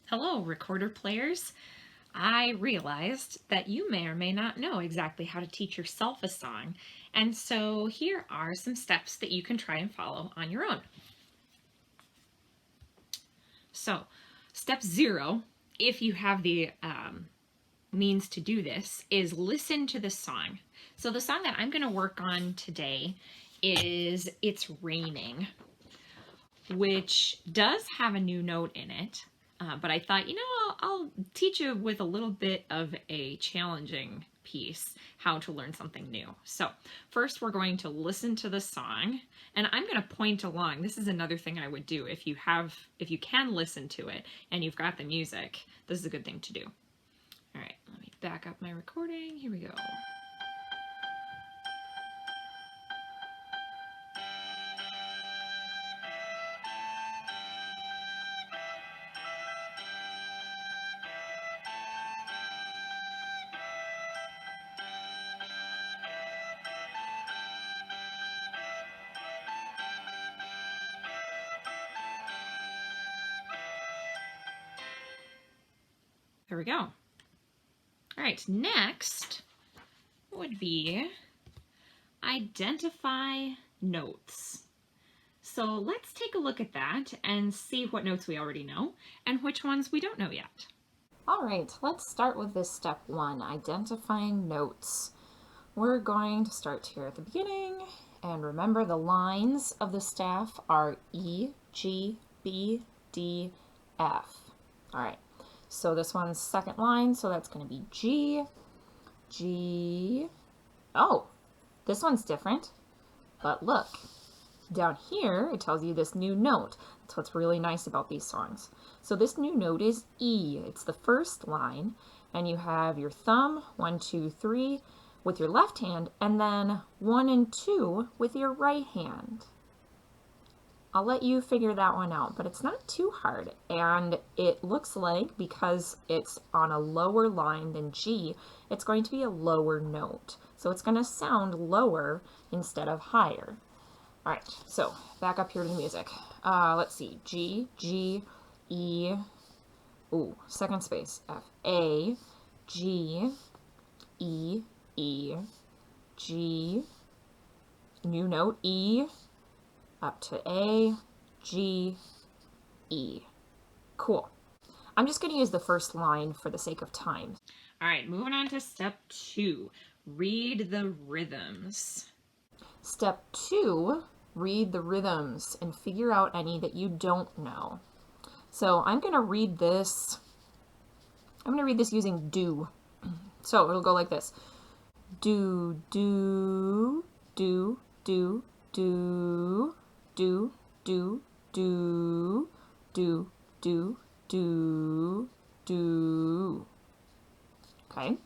Hello, recorder players. I realized that you may or may not know exactly how to teach yourself a song, and so here are some steps that you can try and follow on your own. So, step 0, if you have the means to do this, is listen to the song. So the song that I'm going to work on today is It's Raining, which does have a new note in it. But I thought, I'll teach you with a little bit of a challenging piece how to learn something new. So first we're going to listen to the song, and I'm going to point along. This is another thing I would do if you can listen to it and you've got the music. This is a good thing to do. All right, let me back up my recording. Here we go. There we go. All right, next would be identify notes. So let's take a look at that and see what notes we already know and which ones we don't know yet. All right, let's start with this step 1, identifying notes. We're going to start here at the beginning, and remember the lines of the staff are E, G, B, D, F. All right, so this one's second line, so that's going to be G, G. Oh, this one's different, but look. Down here, it tells you this new note. That's what's really nice about these songs. So this new note is E. It's the first line, and you have your thumb, 1, 2, 3, with your left hand, and then 1 and 2 with your right hand. I'll let you figure that one out, but it's not too hard. And it looks like, because it's on a lower line than G, it's going to be a lower note. So it's going to sound lower instead of higher. All right, so back up here to the music. Let's see, G, G, E, ooh, second space, F, A, G, E, E, G, new note, E, up to A, G, E. Cool. I'm just going to use the first line for the sake of time. All right, moving on to step 2, read the rhythms. Step 2, read the rhythms and figure out any that you don't know. So I'm going to read this. I'm going to read this using do. So it'll go like this. Do, do, do, do, do, do, do, do, do, do, do, do. Okay.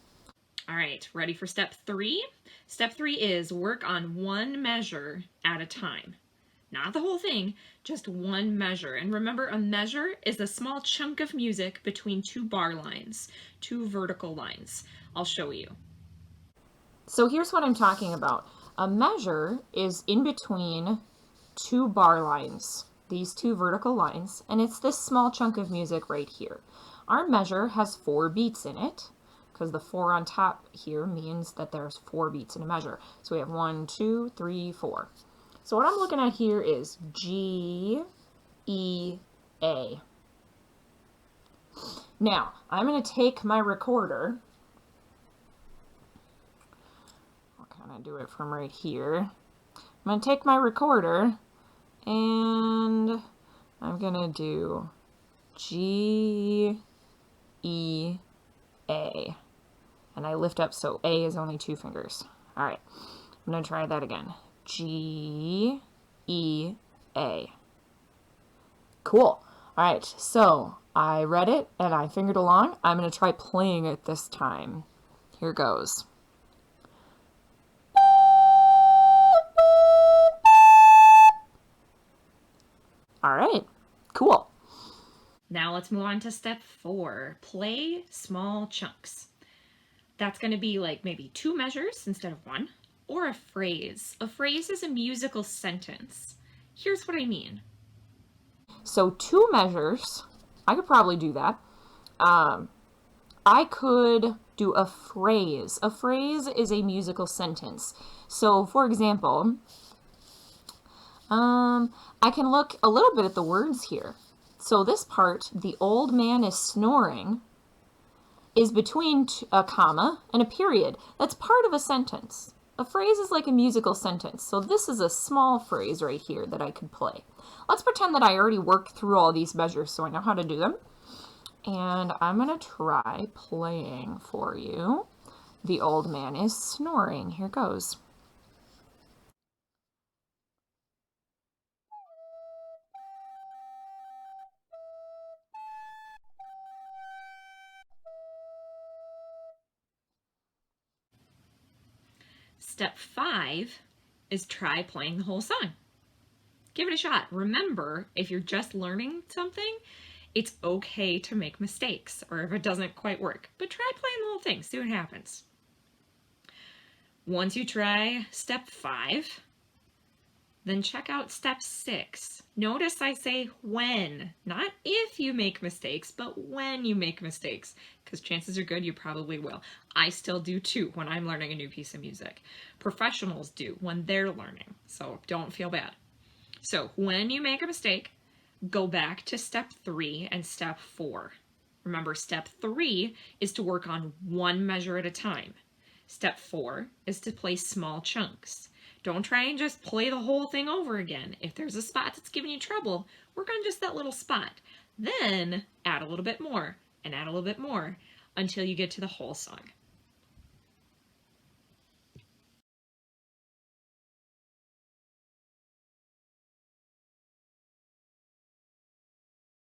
All right, ready for step 3? Step 3 is work on one measure at a time. Not the whole thing, just one measure. And remember, a measure is a small chunk of music between two bar lines, two vertical lines. I'll show you. So here's what I'm talking about. A measure is in between two bar lines, these two vertical lines, and it's this small chunk of music right here. Our measure has 4 beats in it, because the 4 on top here means that there's 4 beats in a measure. So we have 1, 2, 3, 4. So what I'm looking at here is G, E, A. Now, I'm going to take my recorder. I'll kind of do it from right here. I'm going to take my recorder and I'm going to do G, E, A. And I lift up, so A is only 2 fingers. All right, I'm going to try that again. G, E, A. Cool. All right, so I read it and I fingered along. I'm going to try playing it this time. Here goes. All right, cool. Now let's move on to step 4, play small chunks. That's going to be like maybe 2 measures instead of 1, or a phrase. A phrase is a musical sentence. Here's what I mean. So 2 measures, I could probably do that. I could do a phrase. A phrase is a musical sentence. So, for example, I can look a little bit at the words here. So this part, the old man is snoring, is between a comma and a period. That's part of a sentence. A phrase is like a musical sentence. So this is a small phrase right here that I could play. Let's pretend that I already worked through all these measures so I know how to do them. And I'm going to try playing for you. The old man is snoring. Here goes. Step 5 is try playing the whole song. Give it a shot. Remember, if you're just learning something, it's okay to make mistakes or if it doesn't quite work, but try playing the whole thing, see what happens. Once you try step 5, then check out step 6. Notice I say when, not if you make mistakes, but when you make mistakes, because chances are good you probably will. I still do too when I'm learning a new piece of music. Professionals do when they're learning, so don't feel bad. So when you make a mistake, go back to step 3 and step 4. Remember, step 3 is to work on one measure at a time. Step 4 is to play small chunks. Don't try and just play the whole thing over again. If there's a spot that's giving you trouble, work on just that little spot. Then add a little bit more and add a little bit more until you get to the whole song.